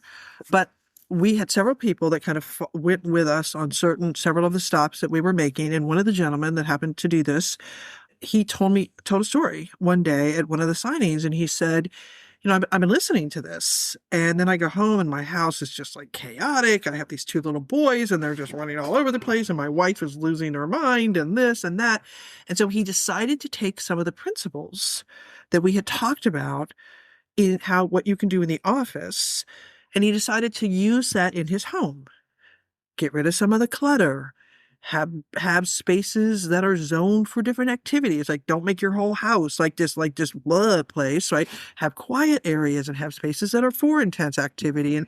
B: but we had several people that kind of went with us on several of the stops that we were making. And one of the gentlemen that happened to do this, he told a story one day at one of the signings, and he said, I've been listening to this, and then I go home and my house is just like chaotic. I have these 2 little boys and they're just running all over the place, and my wife is losing her mind and this and that. And so he decided to take some of the principles that we had talked about in what you can do in the office, and he decided to use that in his home. Get rid of some of the clutter. Have spaces that are zoned for different activities. Like, don't make your whole house like this blah place, right? Have quiet areas and have spaces that are for intense activity. And,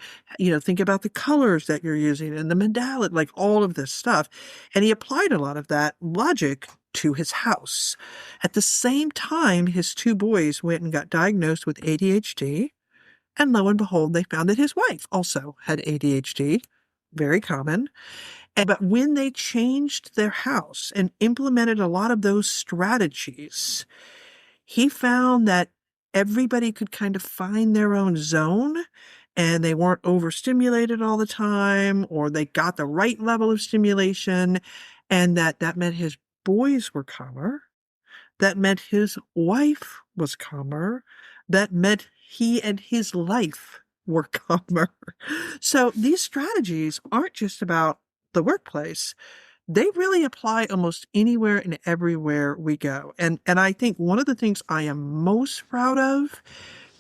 B: think about the colors that you're using and the modality, like all of this stuff. And he applied a lot of that logic to his house. At the same time, his 2 boys went and got diagnosed with ADHD. And lo and behold, they found that his wife also had ADHD, very common. But when they changed their house and implemented a lot of those strategies, he found that everybody could kind of find their own zone, and they weren't overstimulated all the time, or they got the right level of stimulation, and that meant his boys were calmer. That meant his wife was calmer. That meant he and his life were calmer. So these strategies aren't just about the workplace. They really apply almost anywhere and everywhere we go. And I think one of the things I am most proud of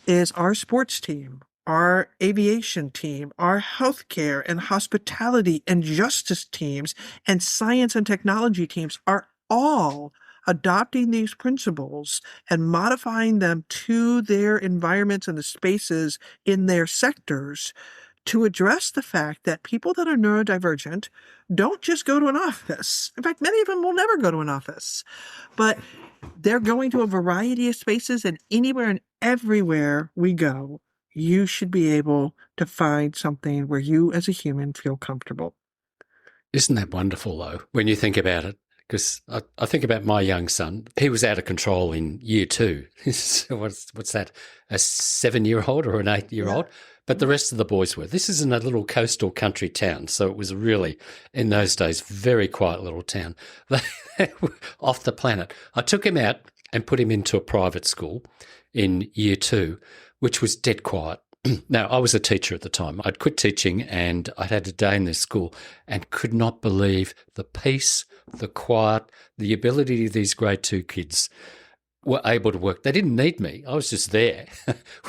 B: is our sports team, our aviation team, our healthcare and hospitality and justice teams, and science and technology teams are all adopting these principles and modifying them to their environments and the spaces in their sectors to address the fact that people that are neurodivergent don't just go to an office. In fact, many of them will never go to an office, but they're going to a variety of spaces, and anywhere and everywhere we go, you should be able to find something where you as a human feel comfortable.
A: Isn't that wonderful, though, when you think about it? Because I think about my young son. He was out of control in year 2. So what's that, a 7-year-old or an 8-year-old? Yeah. But the rest of the boys were. This is in a little coastal country town, so it was really, in those days, very quiet little town. They were off the planet. I took him out and put him into a private school in year 2, which was dead quiet. Now, I was a teacher at the time. I'd quit teaching and I'd had a day in this school and could not believe the peace, the quiet, the ability of these grade 2 kids were able to work. They didn't need me. I was just there.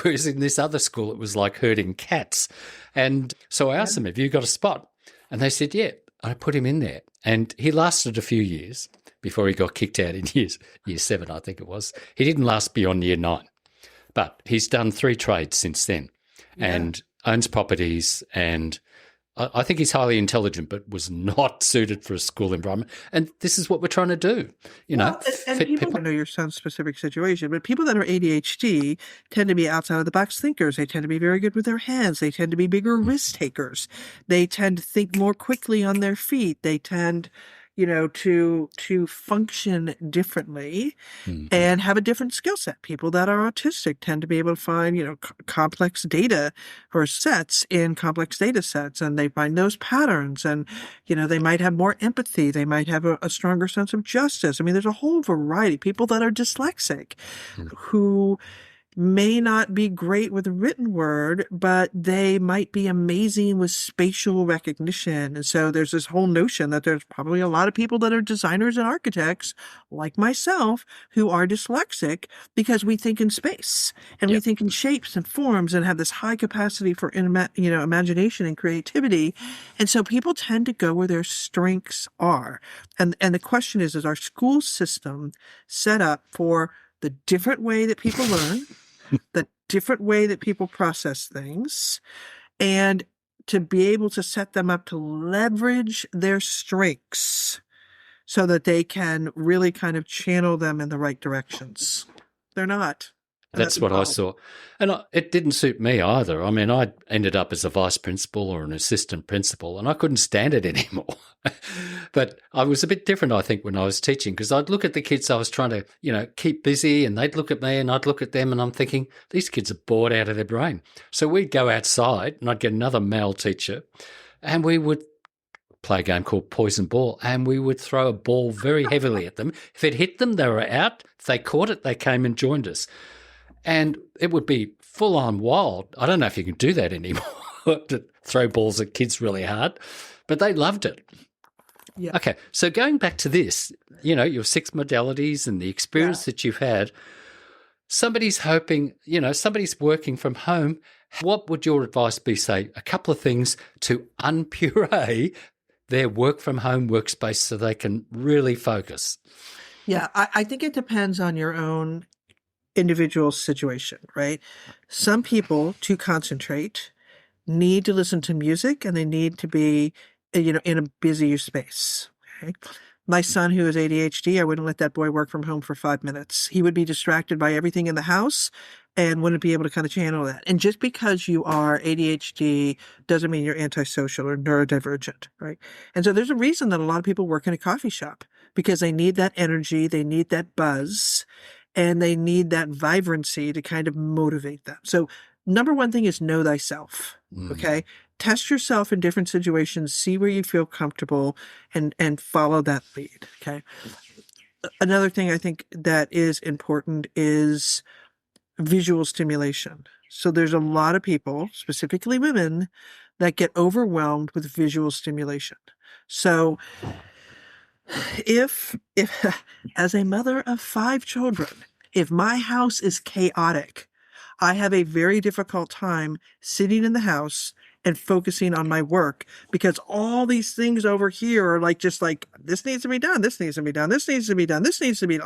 A: Whereas in this other school, it was like herding cats. And so I asked them, have you got a spot? And they said, yeah. I put him in there. And he lasted a few years before he got kicked out in year 7, I think it was. He didn't last beyond year 9. But he's done 3 trades since then and owns properties, and I think he's highly intelligent, but was not suited for a school environment. And this is what we're trying to do,
B: And people, I know your son's specific situation, but people that are ADHD tend to be outside of the box thinkers. They tend to be very good with their hands. They tend to be bigger risk takers. They tend to think more quickly on their feet. They tend, to function differently and have a different skill set. People that are autistic tend to be able to find, complex data or sets in complex data sets, and they find those patterns, and, they might have more empathy. They might have a stronger sense of justice. I mean, there's a whole variety. People that are dyslexic who may not be great with the written word, but they might be amazing with spatial recognition. And so there's this whole notion that there's probably a lot of people that are designers and architects, like myself, who are dyslexic because we think in space and we think in shapes and forms and have this high capacity for, imagination and creativity. And so people tend to go where their strengths are. And the question is our school system set up for the different way that people learn, the different way that people process things, and to be able to set them up to leverage their strengths so that they can really kind of channel them in the right directions. They're not.
A: That's what I saw. And it didn't suit me either. I mean, I ended up as a vice principal or an assistant principal, and I couldn't stand it anymore. But I was a bit different, I think, when I was teaching, because I'd look at the kids I was trying to, keep busy, and they'd look at me and I'd look at them, and I'm thinking, these kids are bored out of their brain. So we'd go outside and I'd get another male teacher, and we would play a game called Poison Ball, and we would throw a ball very heavily at them. If it hit them, they were out. If they caught it, they came and joined us. And it would be full on wild. I don't know if you can do that anymore, to throw balls at kids really hard, but they loved it.
B: Yeah.
A: Okay, so going back to this, your 6 modalities and the experience that you've had, somebody's hoping, somebody's working from home. What would your advice be, say, a couple of things to unpuree their work from home workspace so they can really focus?
B: Yeah, I think it depends on your own individual situation, right? Some people, to concentrate, need to listen to music, and they need to be, in a busier space. Okay? My son, who has ADHD, I wouldn't let that boy work from home for 5 minutes. He would be distracted by everything in the house and wouldn't be able to kind of channel that. And just because you are ADHD doesn't mean you're antisocial or neurodivergent, right? And so there's a reason that a lot of people work in a coffee shop, because they need that energy, they need that buzz, and they need that vibrancy to kind of motivate them. So number one thing is know thyself, okay? Test yourself in different situations, see where you feel comfortable, and follow that lead, okay? Another thing I think that is important is visual stimulation. So there's a lot of people, specifically women, that get overwhelmed with visual stimulation. So if as a mother of 5 children, if my house is chaotic, I have a very difficult time sitting in the house and focusing on my work, because all these things over here are just this needs to be done, this needs to be done, this needs to be done, this needs to be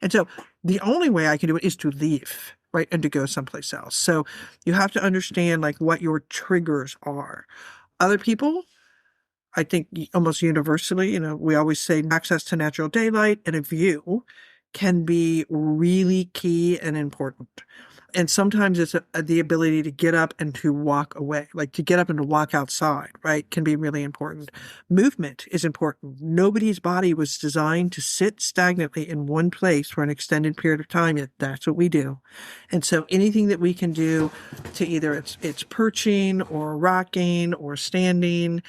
B: and so the only way I can do it is to leave, right? And to go someplace else. So you have to understand what your triggers are. Other people, I think almost universally, we always say access to natural daylight and a view can be really key and important. And sometimes it's the ability to get up and to walk away, to get up and to walk outside, right, can be really important. Movement is important. Nobody's body was designed to sit stagnantly in one place for an extended period of time, yet that's what we do. And so anything that we can do to either it's perching or rocking or standing,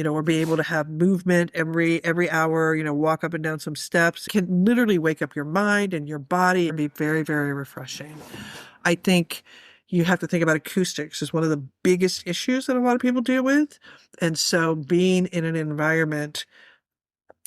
B: or be able to have movement every hour, walk up and down some steps, can literally wake up your mind and your body and be very, very refreshing. I think you have to think about acoustics as one of the biggest issues that a lot of people deal with. And so being in an environment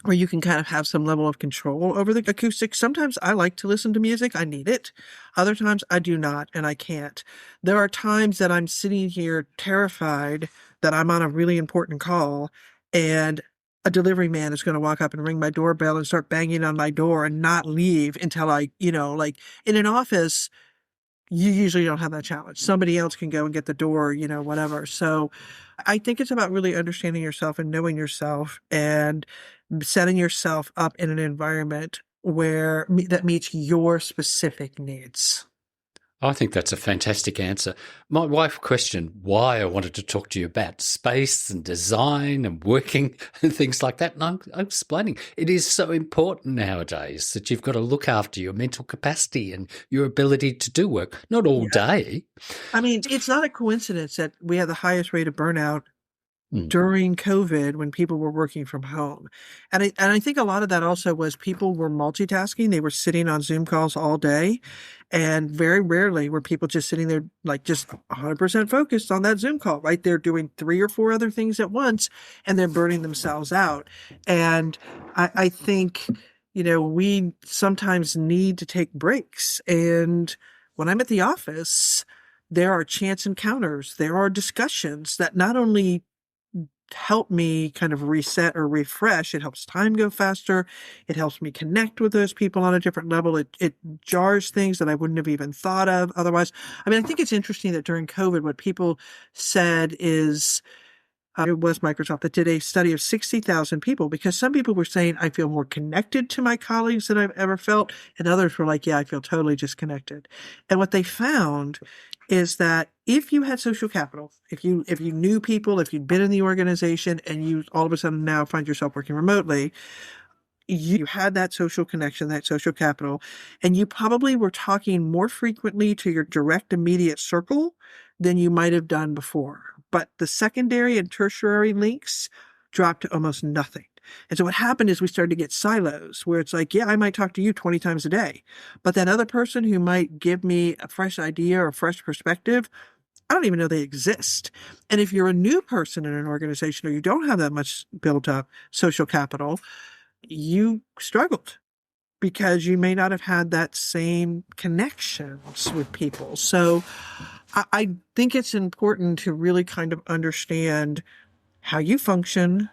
B: where you can kind of have some level of control over the acoustics. Sometimes I like to listen to music. I need it. Other times I do not, and I can't. There are times that I'm sitting here terrified that I'm on a really important call and a delivery man is going to walk up and ring my doorbell and start banging on my door and not leave until like in an office, you usually don't have that challenge. Somebody else can go and get the door, whatever. So I think it's about really understanding yourself and knowing yourself and setting yourself up in an environment where that meets your specific needs.
A: I think that's a fantastic answer. My wife questioned why I wanted to talk to you about space and design and working and things like that. And I'm explaining it is so important nowadays that you've got to look after your mental capacity and your ability to do work, not all day.
B: I mean, it's not a coincidence that we have the highest rate of burnout during COVID when people were working from home. And I think a lot of that also was people were multitasking. They were sitting on Zoom calls all day. And very rarely were people just sitting there like just 100% focused on that Zoom call, right? They're doing 3 or 4 other things at once and they're burning themselves out. And I think, we sometimes need to take breaks. And when I'm at the office, there are chance encounters. There are discussions that not only help me kind of reset or refresh. It helps time go faster. It helps me connect with those people on a different level. It jars things that I wouldn't have even thought of otherwise. I mean, I think it's interesting that during COVID, what people said is, it was Microsoft that did a study of 60,000 people, because some people were saying, I feel more connected to my colleagues than I've ever felt. And others were like, yeah, I feel totally disconnected. And what they found is that if you had social capital, if you knew people, if you'd been in the organization and you all of a sudden now find yourself working remotely, you had that social connection, that social capital, and you probably were talking more frequently to your direct immediate circle than you might have done before. But the secondary and tertiary links dropped to almost nothing. And so what happened is we started to get silos where it's like, yeah, I might talk to you 20 times a day, but that other person who might give me a fresh idea or a fresh perspective, I don't even know they exist. And if you're a new person in an organization or you don't have that much built up social capital, you struggled because you may not have had that same connections with people. So I think it's important to really kind of understand how you function,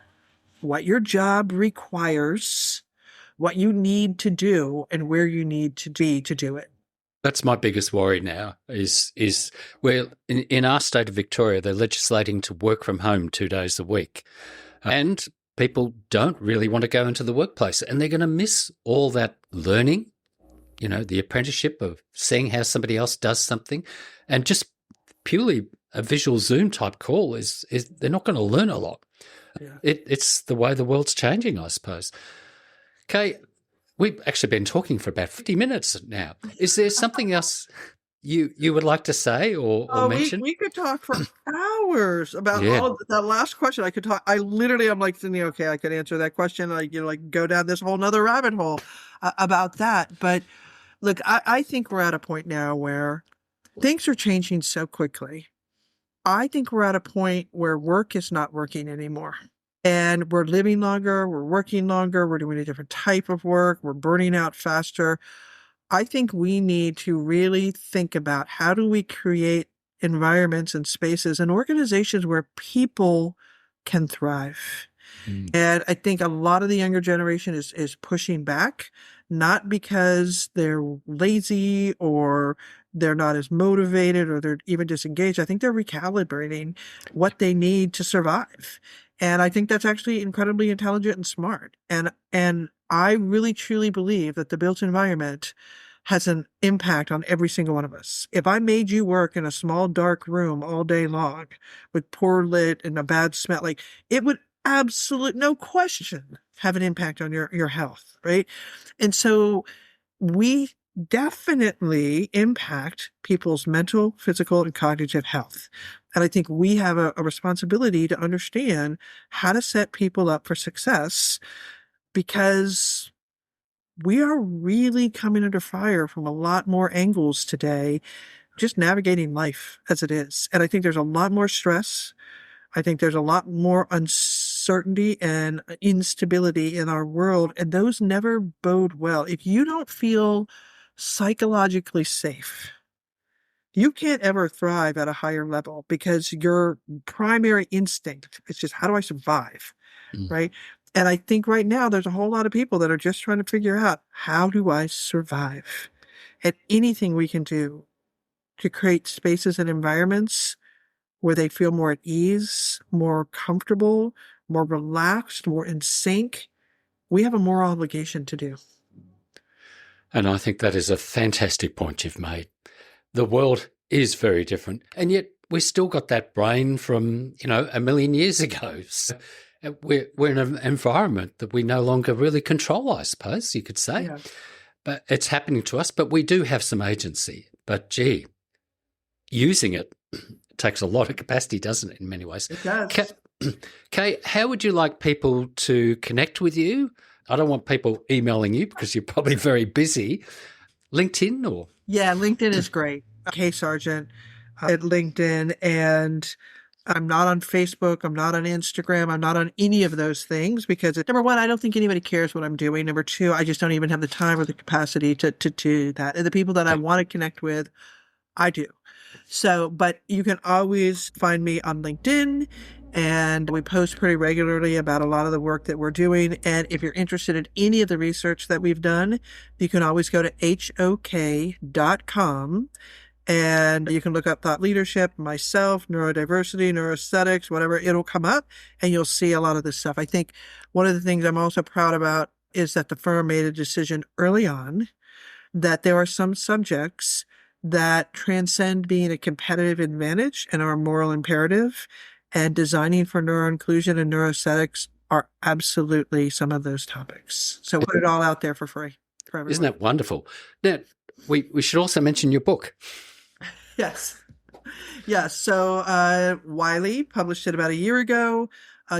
B: what your job requires, what you need to do, and where you need to be to do it.
A: That's my biggest worry now is where in our state of Victoria, they're legislating to work from home 2 days a week. And people don't really want to go into the workplace, and they're going to miss all that learning, the apprenticeship of seeing how somebody else does something. And just purely a visual Zoom type call is they're not going to learn a lot. Yeah. It's the way the world's changing, I suppose. Okay, we've actually been talking for about 50 minutes now. Is there something else you would like to say or mention?
B: We could talk for hours about all of that last question. I could talk. I'm like thinking, okay, I could answer that question. Like go down this whole nother rabbit hole about that. But look, I think we're at a point now where things are changing so quickly. I think we're at a point where work is not working anymore. And we're living longer, we're working longer, we're doing a different type of work, we're burning out faster. I think we need to really think about how do we create environments and spaces and organizations where people can thrive. And I think a lot of the younger generation is pushing back, not because they're lazy or they're not as motivated or they're even disengaged. I think they're recalibrating what they need to survive. And I think that's actually incredibly intelligent and smart. And I really truly believe that the built environment has an impact on every single one of us. If I made you work in a small dark room all day long with poor lit and a bad smell, like it would no question have an impact on your health, right? And so we definitely impact people's mental, physical, and cognitive health. And I think we have a responsibility to understand how to set people up for success, because we are really coming under fire from a lot more angles today, just navigating life as it is. And I think there's a lot more stress. I think there's a lot more uncertainty uncertainty and instability in our world, and those never bode well. If you don't feel psychologically safe, you can't ever thrive at a higher level because your primary instinct is just, how do I survive? Right? And I think right now there's a whole lot of people that are just trying to figure out, how do I survive? And anything we can do to create spaces and environments where they feel more at ease, more comfortable, more relaxed, more in sync, we have a moral obligation to do.
A: And I think that is a fantastic point you've made. The world is very different, and yet we still got that brain from, a million years ago. So we're in an environment that we no longer really control, I suppose you could say.
B: Yeah.
A: But it's happening to us, but we do have some agency. But gee, using it takes a lot of capacity, doesn't it, in many ways?
B: It does.
A: Kay, how would you like people to connect with you? I don't want people emailing you because you're probably very busy. LinkedIn or?
B: Yeah, LinkedIn is great. Kay Sargent at LinkedIn. And I'm not on Facebook. I'm not on Instagram. I'm not on any of those things because, number one, I don't think anybody cares what I'm doing. Number two, I just don't even have the time or the capacity to do that. And the people that I want to connect with, I do. So, but you can always find me on LinkedIn, and we post pretty regularly about a lot of the work that we're doing. And if you're interested in any of the research that we've done, you can always go to HOK.com. And you can look up thought leadership, myself, neurodiversity, neuroaesthetics, whatever, it'll come up and you'll see a lot of this stuff. I think one of the things I'm also proud about is that the firm made a decision early on that there are some subjects that transcend being a competitive advantage and are a moral imperative. And designing for neuroinclusion and neuroaesthetics are absolutely some of those topics. So put it all out there for free for everyone.
A: Isn't that wonderful? Now, we should also mention your book.
B: Yes. Yes. So Wiley published it about a year ago,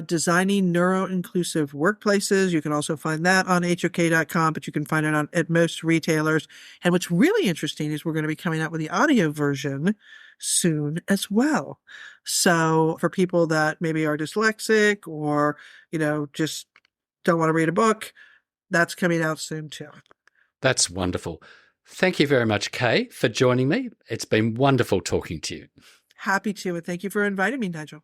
B: Designing Neuroinclusive Workplaces. You can also find that on HOK.com, but you can find it at most retailers. And what's really interesting is we're going to be coming out with the audio version soon as well. So for people that maybe are dyslexic or, just don't want to read a book, that's coming out soon too.
A: That's wonderful. Thank you very much, Kay, for joining me. It's been wonderful talking to you.
B: Happy to, and thank you for inviting me, Nigel.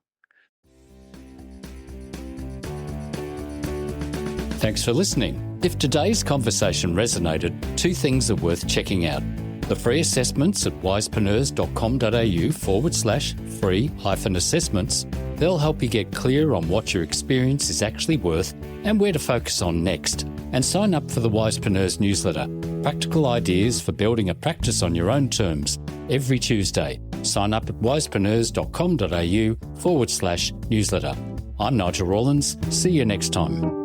A: Thanks for listening. If today's conversation resonated, two things are worth checking out. The free assessments at wisepreneurs.com.au/free-assessments. They'll help you get clear on what your experience is actually worth and where to focus on next. And sign up for the Wisepreneurs newsletter. Practical ideas for building a practice on your own terms every Tuesday. Sign up at wisepreneurs.com.au/newsletter. I'm Nigel Rawlins. See you next time.